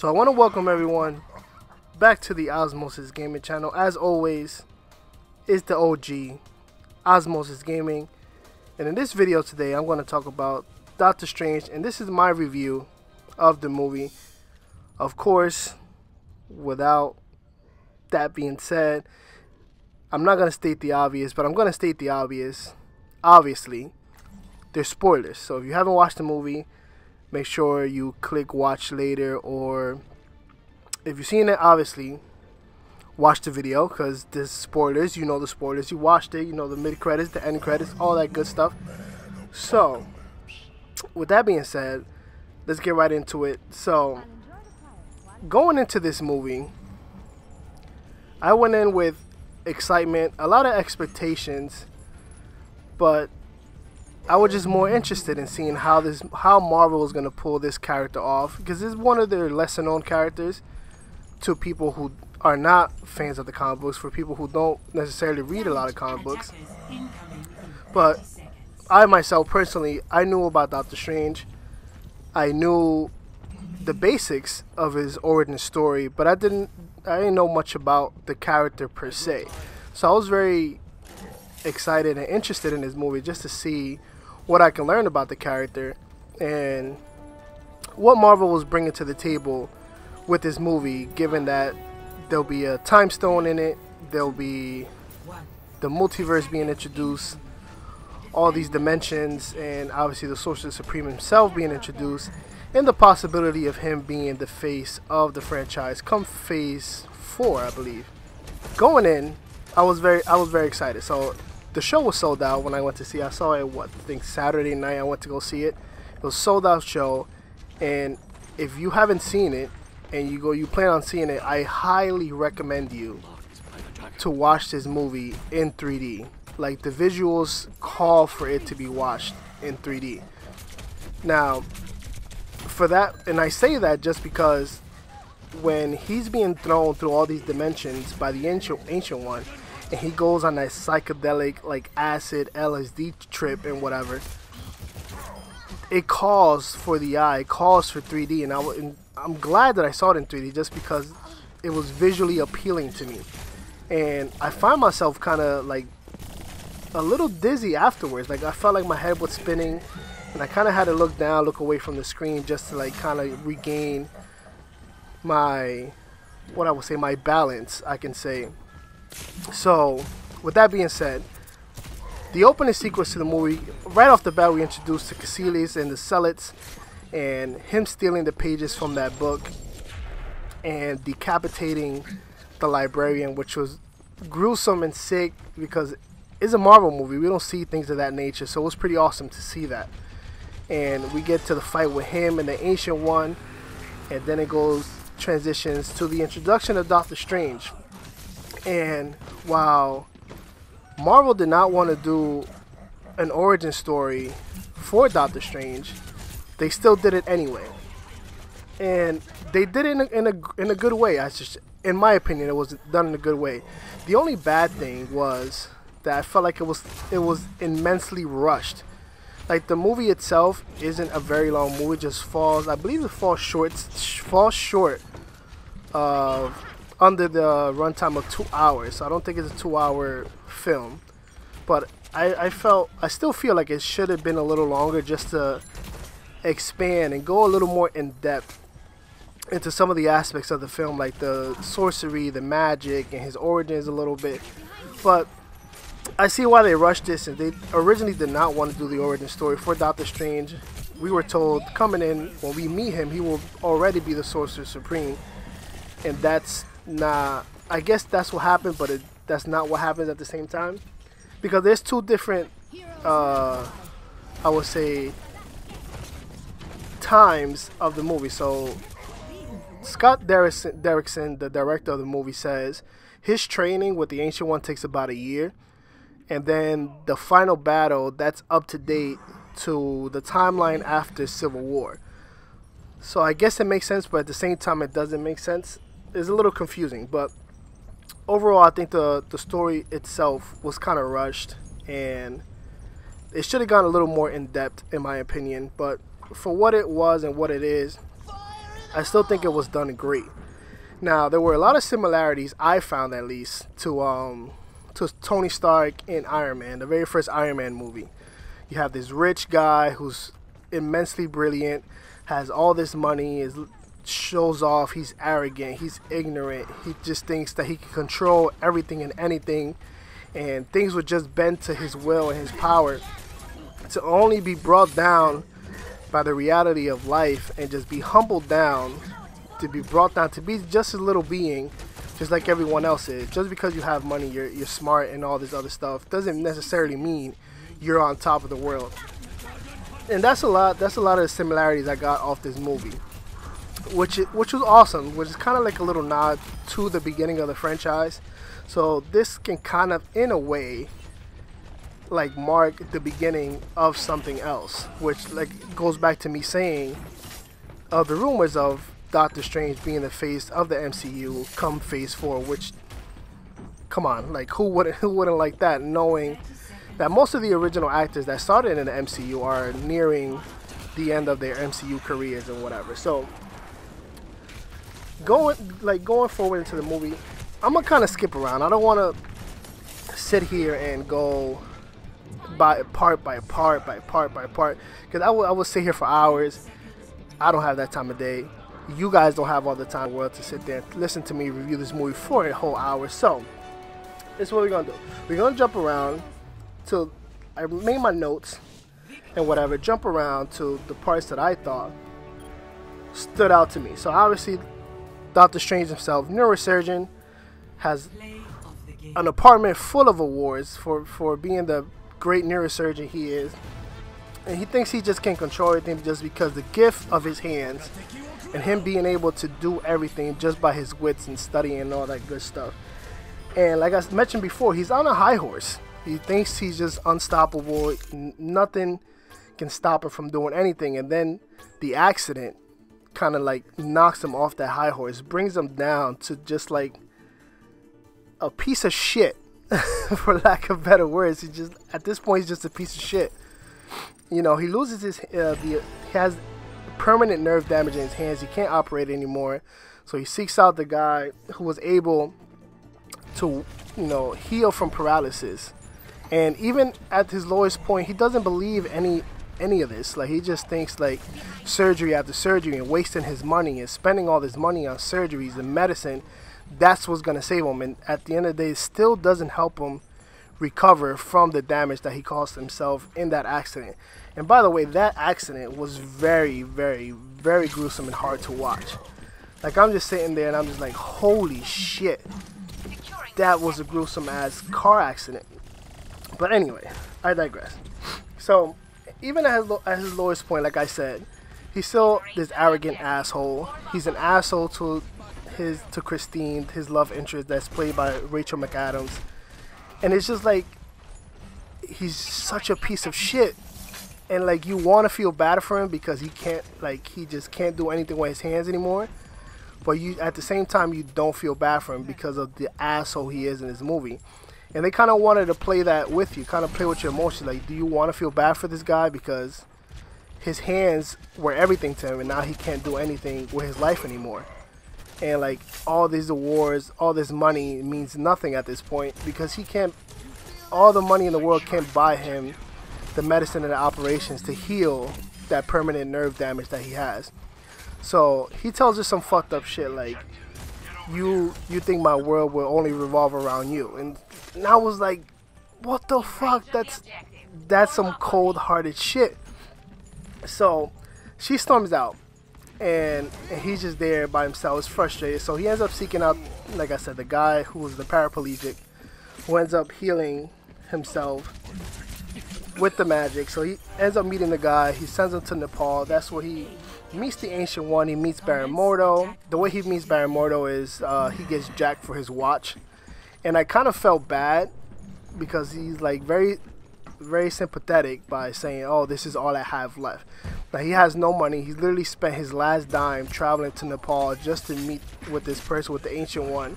So I want to welcome everyone back to the Osmosis Gaming channel. As always, it's the OG, Osmosis Gaming. And in this video today, I'm going to talk about Doctor Strange. And this is my review of the movie. Of course, without that being said, I'm not going to state the obvious, but I'm going to state the obvious. Obviously, there's spoilers. So if you haven't watched the movie, make sure you click watch later, or if you've seen it, obviously watch the video, because there's spoilers. You know the spoilers, you watched it, you know the mid credits, the end credits, all that good stuff. So with that being said, let's get right into it. So going into this movie, I went in with excitement, a lot of expectations, but I was just more interested in seeing how Marvel is going to pull this character off, because it's one of their lesser known characters to people who are not fans of the comic books, for people who don't necessarily read a lot of comic books. But I myself personally, I knew about Doctor Strange. I knew the basics of his origin story, but I didn't know much about the character per se. So I was very excited and interested in this movie just to see what I can learn about the character and what Marvel was bringing to the table with this movie, given that there'll be a time stone in it, there'll be the multiverse being introduced, all these dimensions, and obviously the Sorcerer Supreme himself being introduced, and the possibility of him being the face of the franchise come phase 4, I believe. Going in, I was very excited. So the show was sold out when I went to see it. I saw it, I think Saturday night I went to go see it. It was a sold out show, and if you haven't seen it and you plan on seeing it, I highly recommend you to watch this movie in 3D. Like, the visuals call for it to be watched in 3D. Now, for that, and I say that just because when he's being thrown through all these dimensions by the ancient one, and he goes on that psychedelic, like acid, LSD trip and whatever, it calls for the eye, it calls for 3D, and I'm glad that I saw it in 3D just because it was visually appealing to me. And I find myself kind of like a little dizzy afterwards. Like, I felt like my head was spinning, and I kind of had to look down, look away from the screen, just to like kind of regain my, what I would say, my balance, I can say. So with that being said, the opening sequence to the movie, right off the bat, we introduced to Caecilius and the Zealots, and him stealing the pages from that book and decapitating the librarian, which was gruesome and sick because it's a Marvel movie. We don't see things of that nature, so it was pretty awesome to see that. And we get to the fight with him and the Ancient One, and then it transitions to the introduction of Doctor Strange. And while Marvel did not want to do an origin story for Doctor Strange, they still did it anyway, and they did it in a good way. In my opinion, it was done in a good way. The only bad thing was that I felt like it was immensely rushed. Like, the movie itself isn't a very long movie; just falls, I believe, it falls short of under the runtime of 2 hours. So I don't think it's a 2-hour film, but I still feel like it should have been a little longer, just to expand and go a little more in depth into some of the aspects of the film, like the sorcery, the magic, and his origins a little bit. But I see why they rushed this, and they originally did not want to do the origin story for Doctor Strange. We were told coming in, when we meet him, he will already be the Sorcerer Supreme, and that's not, I guess that's what happened, but that's not what happens at the same time, because there's two different I would say times of the movie. So Scott Derrickson, the director of the movie, says his training with the Ancient One takes about a year, and then the final battle, that's up to date to the timeline after Civil War. So I guess it makes sense, but at the same time it doesn't make sense. It's a little confusing, but overall I think the story itself was kind of rushed, and it should have gone a little more in depth, in my opinion. But for what it was and what it is, I still think it was done great. Now, there were a lot of similarities, I found at least, to Tony Stark in Iron Man, the very first Iron Man movie. You have this rich guy who's immensely brilliant, has all this money, shows off, he's arrogant, he's ignorant, he just thinks that he can control everything and anything, and things would just bend to his will and his power, to only be brought down by the reality of life and just be humbled down, to be brought down to be just a little being, just like everyone else is. Just because you have money, you're smart and all this other stuff, doesn't necessarily mean you're on top of the world. And that's a lot of the similarities I got off this movie, which was awesome, which is kind of like a little nod to the beginning of the franchise. So this can kind of, in a way, like mark the beginning of something else, which like goes back to me saying of the rumors of Doctor Strange being the face of the MCU come Phase 4, which, come on, like who wouldn't like that, knowing that most of the original actors that started in the MCU are nearing the end of their MCU careers and whatever. So going forward into the movie, I'm gonna kind of skip around. I don't want to sit here and go part by part, because I will sit here for hours. I don't have that time of day. You guys don't have all the time in the world to sit there and listen to me review this movie for a whole hour. So this is what we're gonna do. We're gonna jump around to, I made my notes and whatever, jump around to the parts that I thought stood out to me. So obviously Doctor Strange himself, neurosurgeon, has an apartment full of awards for being the great neurosurgeon he is, and he thinks he just can't control everything just because the gift of his hands and him being able to do everything just by his wits and studying and all that good stuff. And like I mentioned before, he's on a high horse. He thinks he's just unstoppable, nothing can stop him from doing anything, and then the accident kind of like knocks him off that high horse, brings him down to just like a piece of shit for lack of better words. He just, at this point, he's just a piece of shit. You know, he loses his he has permanent nerve damage in his hands. He can't operate anymore, so he seeks out the guy who was able to, you know, heal from paralysis. And even at his lowest point, he doesn't believe any of this. Like, he just thinks like surgery after surgery and wasting his money and spending all this money on surgeries and medicine, that's what's gonna save him. And at the end of the day, it still doesn't help him recover from the damage that he caused himself in that accident. And by the way, that accident was very, very, very gruesome and hard to watch. Like, I'm just sitting there and I'm just like, holy shit, that was a gruesome ass car accident. But anyway, I digress. So even at his lowest point, like I said, he's still this arrogant asshole. He's an asshole to Christine, his love interest, that's played by Rachel McAdams. And it's just like, he's such a piece of shit. And like, you want to feel bad for him because he can't, like, he just can't do anything with his hands anymore. But you, at the same time, you don't feel bad for him because of the asshole he is in this movie. And they kind of wanted to play that with you, kind of play with your emotions. Like, do you want to feel bad for this guy because his hands were everything to him and now he can't do anything with his life anymore? And like, all these awards, all this money means nothing at this point because he can't, all the money in the world can't buy him the medicine and the operations to heal that permanent nerve damage that he has. So he tells us some fucked up shit like, you think my world will only revolve around you. And I was like, what the fuck? That's some cold-hearted shit. So she storms out, and he's just there by himself. He's frustrated, so he ends up seeking out, like I said, the guy who was the paraplegic, who ends up healing himself with the magic. So he ends up meeting the guy. He sends him to Nepal. That's where he meets the Ancient One. He meets Baron Mordo. The way he meets Baron Mordo is he gets jacked for his watch, and I kind of felt bad because he's like very, very sympathetic by saying, oh, this is all I have left. Now, he has no money. He literally spent his last dime traveling to Nepal just to meet with this person, with the Ancient One,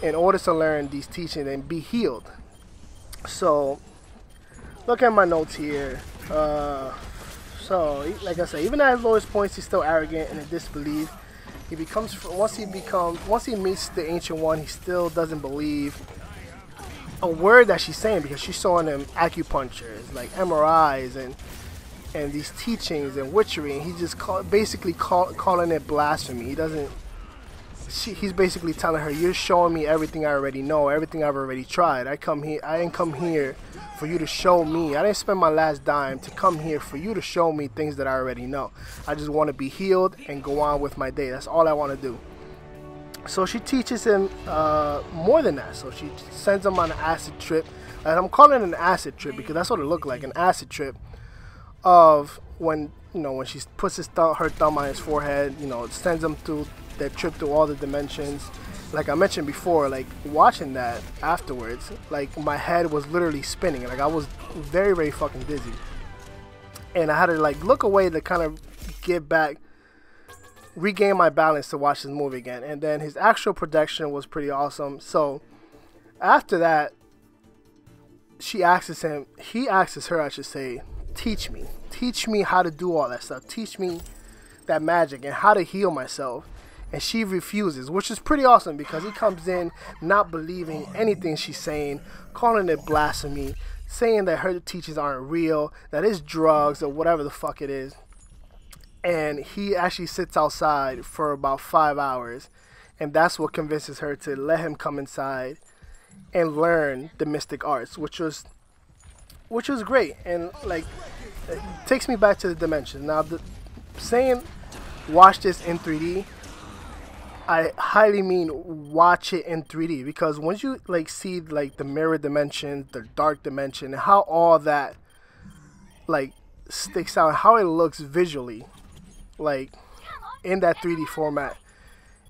in order to learn these teachings and be healed. So look at my notes here. So like I said, even at his lowest points, he's still arrogant and in disbelief. He becomes once he meets the Ancient One, he still doesn't believe a word that she's saying, because she's showing him acupunctures, like MRIs, and these teachings and witchery, and he's just basically calling it blasphemy. He doesn't. He's basically telling her, "You're showing me everything I already know, everything I've already tried. I didn't come here for you to show me. I didn't spend my last dime to come here for you to show me things that I already know. I just want to be healed and go on with my day. That's all I want to do." So she teaches him more than that. So she sends him on an acid trip. And I'm calling it an acid trip because that's what it looked like, an acid trip of when she puts her thumb on his forehead, it sends him through that trip through all the dimensions. Like I mentioned before, like watching that afterwards, like my head was literally spinning. Like I was very, very fucking dizzy. And I had to like look away to kind of regain my balance to watch this movie again. And then his actual production was pretty awesome. So after that, he asks her, I should say, teach me how to do all that stuff. Teach me that magic and how to heal myself. And she refuses, which is pretty awesome because he comes in not believing anything she's saying, calling it blasphemy, saying that her teachings aren't real, that it's drugs or whatever the fuck it is. And he actually sits outside for about 5 hours, and that's what convinces her to let him come inside and learn the mystic arts, which was great. And like it takes me back to the dimension. Now, saying watch this in 3D, I highly mean watch it in 3D, because once you like see like the mirror dimension, the dark dimension, and how all that like sticks out, how it looks visually, like in that 3D format,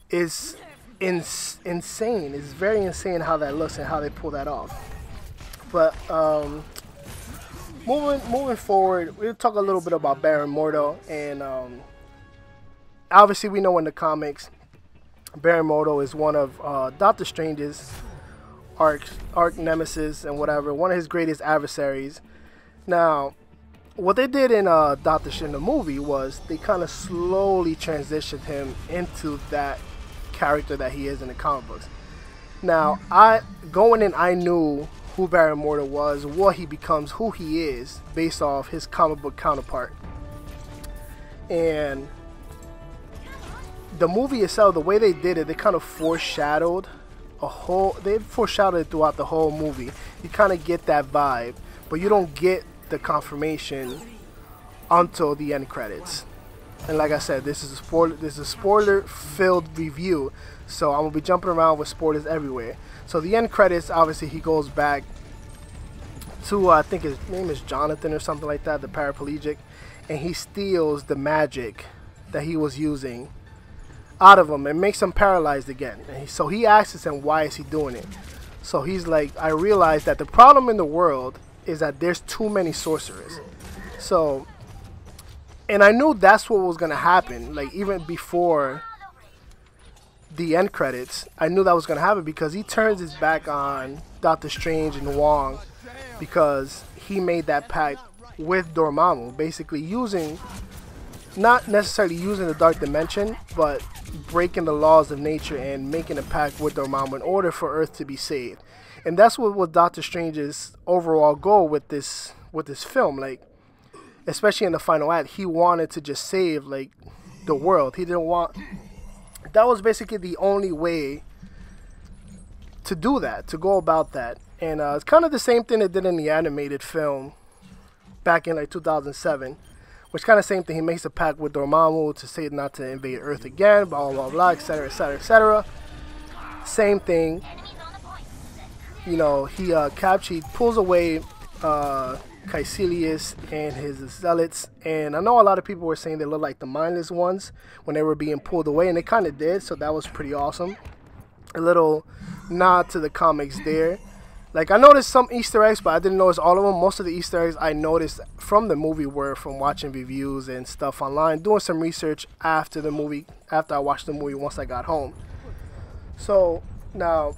is insane. It's very insane how that looks and how they pull that off. But moving forward, we'll talk a little bit about Baron Mordo. And obviously we know in the comics, Baron Mordo is one of Doctor Strange's arch nemesis and whatever, one of his greatest adversaries. Now, what they did in Doctor Strange, the movie, was they kind of slowly transitioned him into that character that he is in the comic books. Now, going in, I knew who Baron Mordo was, what he becomes, who he is, based off his comic book counterpart. And the movie itself, the way they did it, they kind of foreshadowed it throughout the whole movie. You kind of get that vibe, but you don't get the confirmation until the end credits. And like I said, this is a spoiler-filled review, so I'm gonna be jumping around with spoilers everywhere. So the end credits, obviously, he goes back to I think his name is Jonathan or something like that, the paraplegic, and he steals the magic that he was using out of him and makes him paralyzed again. And so he asks him, why is he doing it? So he's like, I realized that the problem in the world is that there's too many sorcerers. So, and I knew that's what was gonna happen. Like even before the end credits, I knew that was gonna happen, because he turns his back on Doctor Strange and Wong because he made that pact with Dormammu, basically not necessarily using the dark dimension, but breaking the laws of nature and making a pact with Dormammu in order for Earth to be saved. And that's what was Doctor Strange's overall goal with this film. Like, especially in the final act, he wanted to just save like the world. He didn't want. That was basically the only way to do that, to go about that. And it's kind of the same thing they did in the animated film back in like 2007. Which kind of same thing. He makes a pact with Dormammu to say not to invade Earth again, blah blah blah, etc., etc., etc. Same thing. You know, he pulls away Caecilius and his zealots, and I know a lot of people were saying they look like the mindless ones when they were being pulled away, and they kind of did. So that was pretty awesome. A little nod to the comics there. Like, I noticed some Easter eggs, but I didn't notice all of them. Most of the Easter eggs I noticed from the movie were from watching reviews and stuff online, doing some research after I watched the movie once I got home. So, now,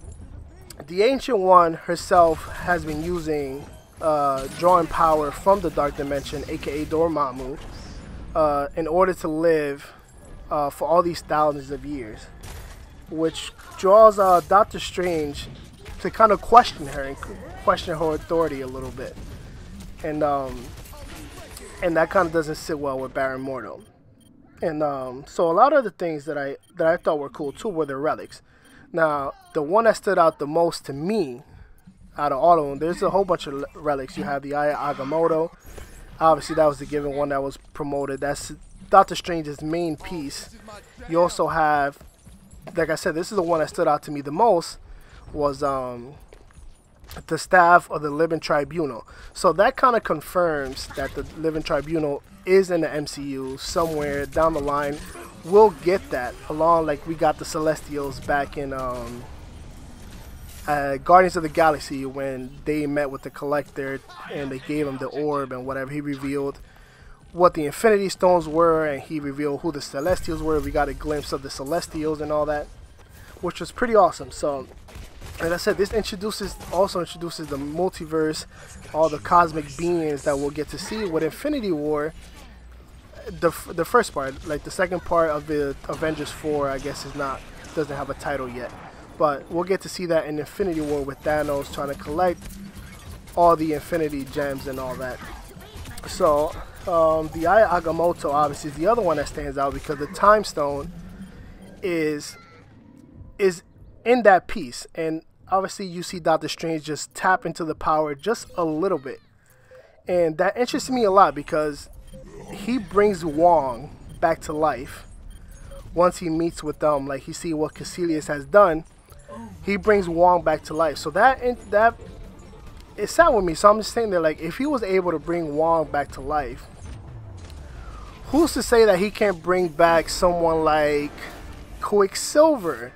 the Ancient One herself has been using, drawing power from the Dark Dimension, aka Dormammu, in order to live for all these thousands of years, which draws Doctor Strange to kind of question her and question her authority a little bit, and that kind of doesn't sit well with Baron Mordo. And so a lot of the things that I thought were cool too were the relics. Now, the one that stood out the most to me out of all of them, there's a whole bunch of relics. You have the Eye of Agamotto. Obviously, that was the given one that was promoted. That's Doctor Strange's main piece. You also have, like I said, this is the one that stood out to me the most, was the staff of the Living Tribunal. So that kind of confirms that the Living Tribunal is in the MCU somewhere down the line. We'll get that along like we got the Celestials back in Guardians of the Galaxy, when they met with the Collector and they gave him the orb and whatever. He revealed what the Infinity Stones were, and he revealed who the Celestials were. We got a glimpse of the Celestials and all that, which was pretty awesome. So, like I said, this also introduces the multiverse, all the cosmic beings that we'll get to see with Infinity War. The first part, like the second part of the Avengers 4, I guess doesn't have a title yet, but we'll get to see that in Infinity War with Thanos trying to collect all the Infinity Gems and all that. So the Eye of Agamotto obviously is the other one that stands out, because the Time Stone is in that piece, and obviously you see Doctor Strange just tap into the power just a little bit, and that interests me a lot because he brings Wong back to life once he meets with them. Like, he see what Caecilius has done, he brings Wong back to life. So that it sat with me. So I'm just saying that, like, if he was able to bring Wong back to life, who's to say that he can't bring back someone like Quicksilver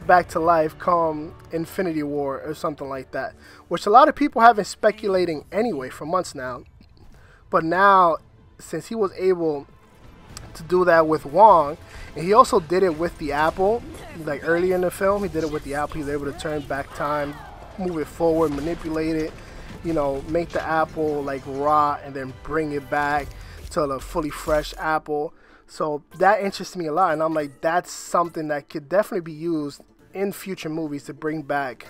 back to life come Infinity War or something like that, which a lot of people have been speculating anyway for months now. But now, since he was able to do that with Wong, and he also did it with the apple, like early in the film, he did it with the apple. He was able to turn back time, move it forward, manipulate it, you know, make the apple like rot and then bring it back to a fully fresh apple. So that interests me a lot, and I'm like, that's something that could definitely be used in future movies to bring back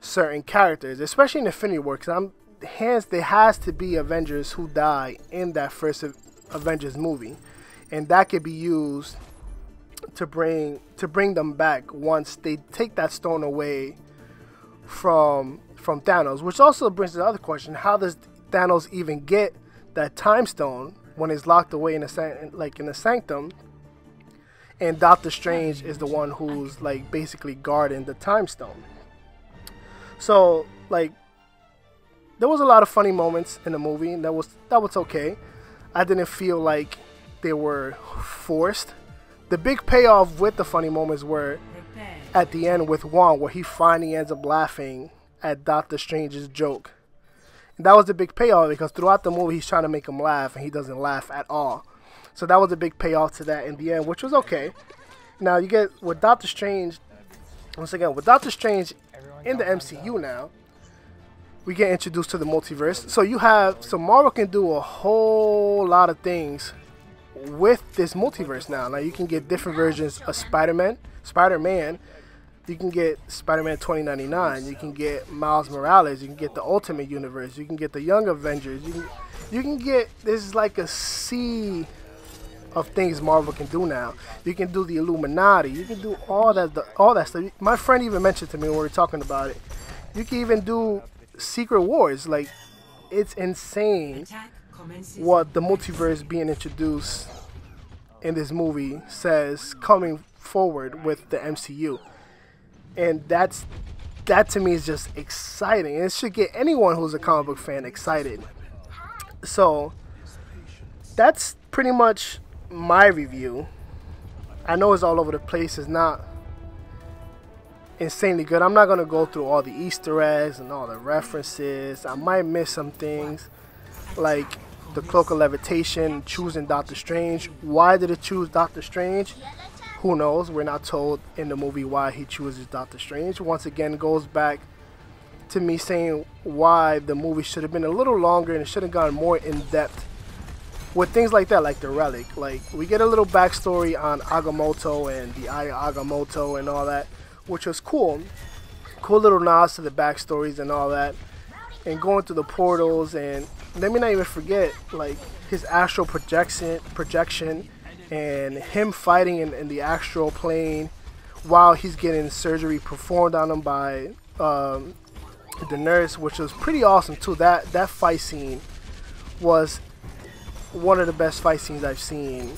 certain characters, especially in Infinity War, because there has to be Avengers who die in that first Avengers movie, and that could be used to bring them back once they take that stone away from Thanos. Which also brings the other question: how does Thanos even get that time stone when it's locked away in a sanctum, and Doctor Strange is the one who's like basically guarding the time stone? So, like, there was a lot of funny moments in the movie, and that was okay. I didn't feel like they were forced. The big payoff with the funny moments were at the end with Wong, where he finally ends up laughing at Doctor Strange's joke. And that was the big payoff, because throughout the movie he's trying to make him laugh and he doesn't laugh at all. So that was a big payoff to that in the end, which was okay. Now you get with Doctor Strange, once again, with Doctor Strange in the MCU now, we get introduced to the multiverse. So Marvel can do a whole lot of things with this multiverse now. Now you can get different versions of Spider-Man. You can get Spider-Man 2099. You can get Miles Morales. You can get the Ultimate Universe. You can get the Young Avengers. You can get, this is like a sea of things Marvel can do now. You can do the Illuminati. You can do all that stuff. My friend even mentioned to me when we were talking about it, you can even do Secret Wars. Like, it's insane what the multiverse being introduced in this movie says coming forward with the MCU. And that to me is just exciting, and it should get anyone who's a comic book fan excited. So that's pretty much my review. I know it's all over the place, it's not insanely good. I'm not going to go through all the Easter eggs and all the references. I might miss some things, like the Cloak of Levitation, choosing Doctor Strange. Why did it choose Doctor Strange? Who knows? We're not told in the movie why he chooses Doctor Strange. Once again, goes back to me saying why the movie should have been a little longer and it should have gone more in depth with things like that, like the relic. Like, we get a little backstory on Agamotto and the Eye of Agamotto and all that, which was cool. Cool little nods to the backstories and all that. And going through the portals, and let me not even forget, like, his astral projection and him fighting in the astral plane while he's getting surgery performed on him by the nurse, which was pretty awesome too. That fight scene was one of the best fight scenes I've seen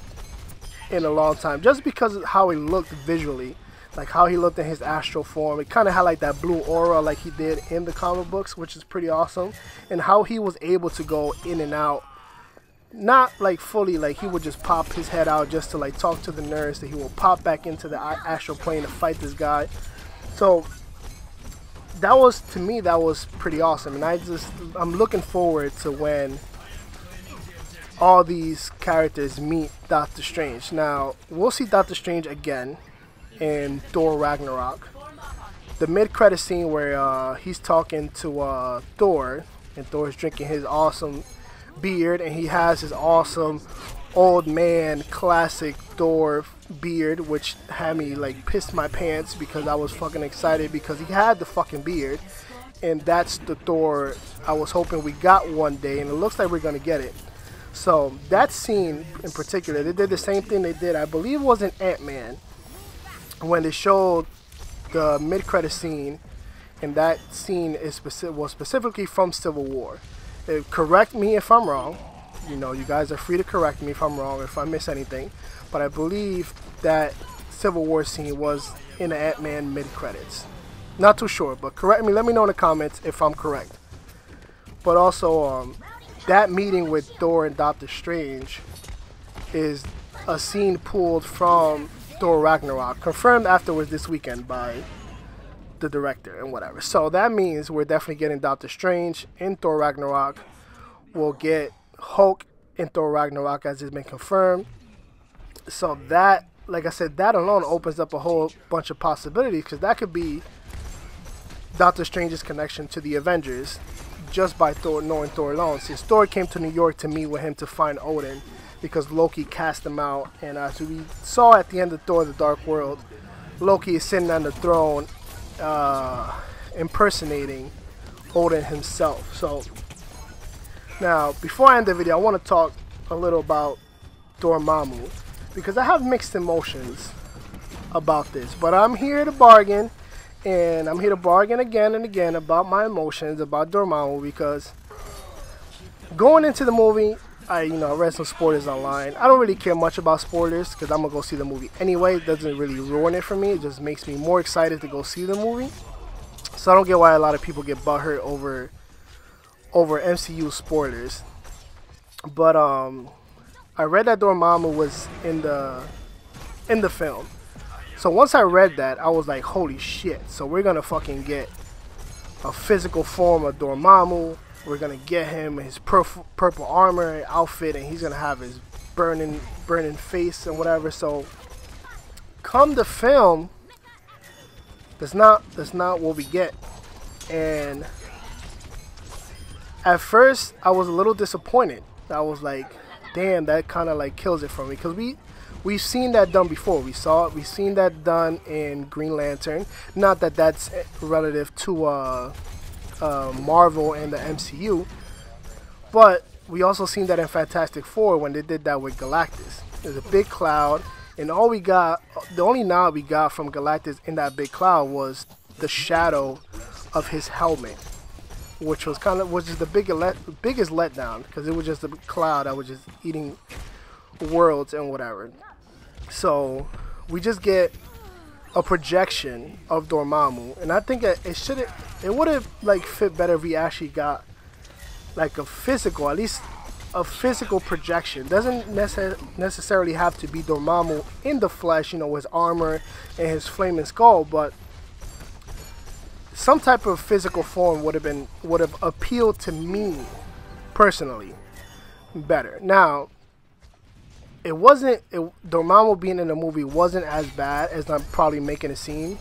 in a long time, just because of how he looked visually, like how he looked in his astral form. It kind of had like that blue aura like he did in the comic books, which is pretty awesome. And how he was able to go in and out, not like fully, like he would just pop his head out just to like talk to the nurse, that he will pop back into the astral plane to fight this guy. So that was, to me, that was pretty awesome. And I'm looking forward to when all these characters meet Doctor Strange. Now, we'll see Doctor Strange again in Thor Ragnarok. The mid-credit scene where he's talking to Thor, and Thor's drinking his awesome beard, and he has his awesome old man classic Thor beard, which had me like pissed my pants because I was fucking excited because he had the fucking beard. And that's the Thor I was hoping we got one day, and it looks like we're gonna get it. So that scene in particular, they did the same thing they did, I believe it was in Ant-Man, when they showed the mid-credit scene, and that scene was specifically from Civil War. Correct me if I'm wrong. You know, you guys are free to correct me if I'm wrong, if I miss anything. But I believe that Civil War scene was in the Ant-Man mid-credits. Not too sure, but correct me. Let me know in the comments if I'm correct. But also, that meeting with Thor and Doctor Strange is a scene pulled from Thor Ragnarok, confirmed afterwards this weekend by the director and whatever. So that means we're definitely getting Doctor Strange in Thor Ragnarok. We'll get Hulk in Thor Ragnarok, as has been confirmed. So that, like I said, that alone opens up a whole bunch of possibilities, because that could be Doctor Strange's connection to the Avengers just by Thor, knowing Thor alone. Since Thor came to New York to meet with him to find Odin, because Loki cast him out, and as we saw at the end of Thor: The Dark World, Loki is sitting on the throne impersonating Odin himself. So now, before I end the video, I want to talk a little about Dormammu, because I have mixed emotions about this, but I'm here to bargain, and I'm here to bargain again and again about my emotions about Dormammu, because going into the movie, I read some spoilers online. I don't really care much about spoilers because I'm gonna go see the movie anyway. It doesn't really ruin it for me. It just makes me more excited to go see the movie. So I don't get why a lot of people get butthurt over MCU spoilers. But I read that Dormammu was in the film. So once I read that, I was like, holy shit. So we're gonna fucking get a physical form of Dormammu. We're gonna get him his purple armor and outfit, and he's gonna have his burning face and whatever. So come the film, that's not what we get. And at first I was a little disappointed. I was like, damn, that kind of like kills it for me, because we've seen that done before. We've seen that done in Green Lantern. Not that that's relative to Marvel and the MCU, but we also seen that in Fantastic Four when they did that with Galactus. There's a big cloud, and the only nod we got from Galactus in that big cloud was the shadow of his helmet, which was just the biggest letdown, because it was just a cloud that was just eating worlds and whatever. So we just get a projection of Dormammu, and I think it would have like fit better if we actually got like a physical, at least a physical projection. Doesn't necessarily have to be Dormammu in the flesh, his armor and his flaming skull, but some type of physical form would have appealed to me personally better. Now, Dormammu being in the movie wasn't as bad as I'm probably making it seem,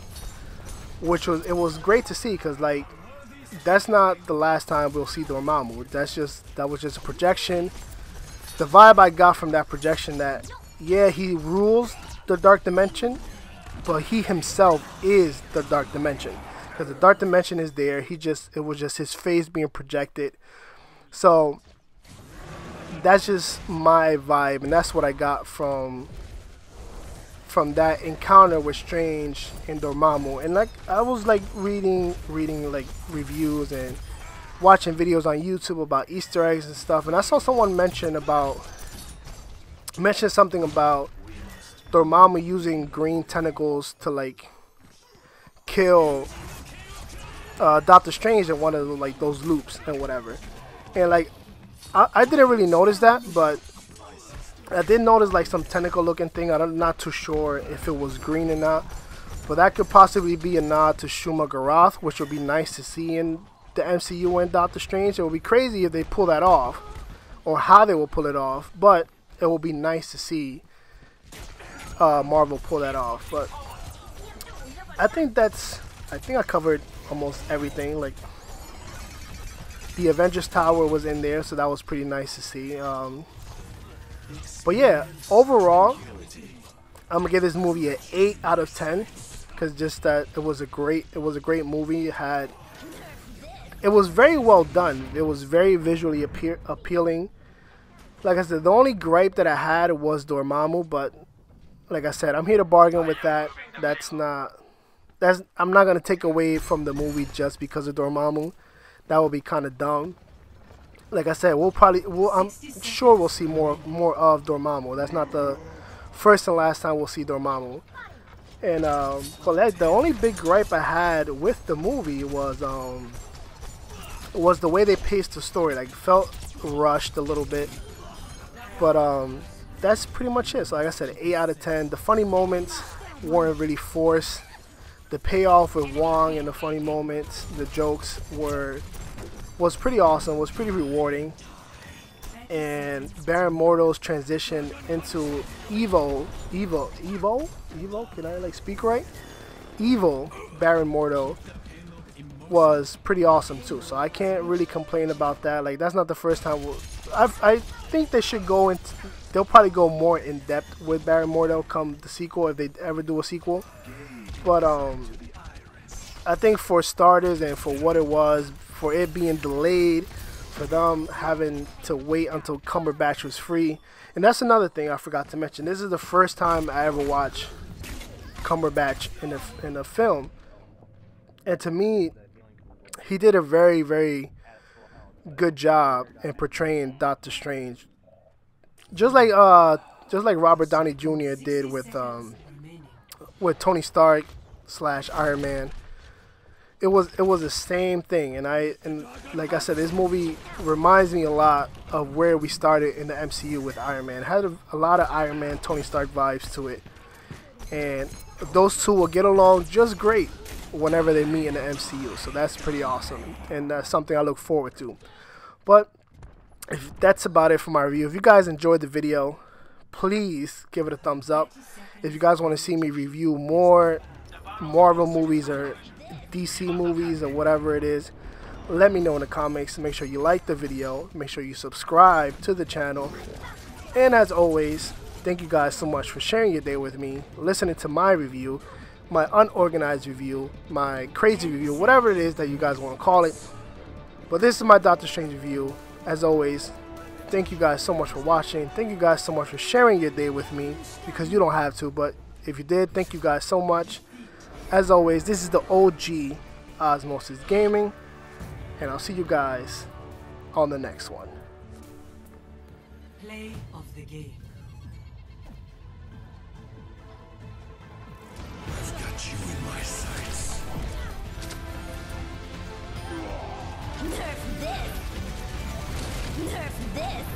it was great to see, because like that's not the last time we'll see Dormammu. That was just a projection. the vibe I got from that projection that, yeah, he rules the dark dimension, but he himself is the dark dimension. Because the dark dimension is there, it was just his face being projected. So that's just my vibe, and that's what I got from that encounter with Strange and Dormammu. And like I was like reading like reviews and watching videos on YouTube about Easter eggs and stuff, and I saw someone mention something about Dormammu using green tentacles to like kill Doctor Strange in one of like those loops and whatever. And like I didn't really notice that, but I did notice like some tentacle looking thing. I'm not too sure if it was green or not, but that could possibly be a nod to Shuma Gorath, which would be nice to see in the MCU and Doctor Strange. It would be crazy if they pull that off, or how they will pull it off, but it will be nice to see Marvel pull that off. But I think I covered almost everything. Like the Avengers Tower was in there, so that was pretty nice to see. But yeah, overall, I'm gonna give this movie an 8 out of 10, because just that it was a great movie. It was very well done. It was very visually appealing. Like I said, the only gripe that I had was Dormammu, but like I said, I'm here to bargain with that. I'm not gonna take away from the movie just because of Dormammu. That would be kind of dumb. Like I said, I'm sure we'll see more of Dormammu. That's not the first and last time we'll see Dormammu. And but the only big gripe I had with the movie was the way they paced the story. Like, felt rushed a little bit. But that's pretty much it. So like I said, 8 out of 10. The funny moments weren't really forced. The payoff with Wong and the funny moments, the jokes was pretty awesome, was pretty rewarding. And Baron Mordo's transition into evil, can I like speak right? Evil Baron Mordo was pretty awesome too. So I can't really complain about that. Like, that's not the first time I think they should go into, they'll probably go more in depth with Baron Mordo come the sequel, if they ever do a sequel. But I think for starters, and for what it was, for it being delayed, for them having to wait until Cumberbatch was free. And that's another thing I forgot to mention. This is the first time I ever watched Cumberbatch in a film. And to me, he did a very, very good job in portraying Doctor Strange. Just like Robert Downey Jr. did with Tony Stark / Iron Man. It was the same thing, and like I said, this movie reminds me a lot of where we started in the MCU with Iron Man. It had a lot of Iron Man, Tony Stark vibes to it, and those two will get along just great whenever they meet in the MCU. So that's pretty awesome, and that's something I look forward to. But that's about it for my review. If you guys enjoyed the video, please give it a thumbs up. If you guys want to see me review more Marvel movies or DC movies or whatever it is, let me know in the comments. Make sure you like the video, make sure you subscribe to the channel, and as always, thank you guys so much for sharing your day with me, listening to my review, my unorganized review, my crazy review, whatever it is that you guys want to call it. But this is my Doctor Strange review. As always, thank you guys so much for watching. Thank you guys so much for sharing your day with me, because you don't have to, but if you did, thank you guys so much. As always, this is the OG Osmosis Gaming, and I'll see you guys on the next one. Play of the game. I've got you in my sights. Nerf this! Nerf this!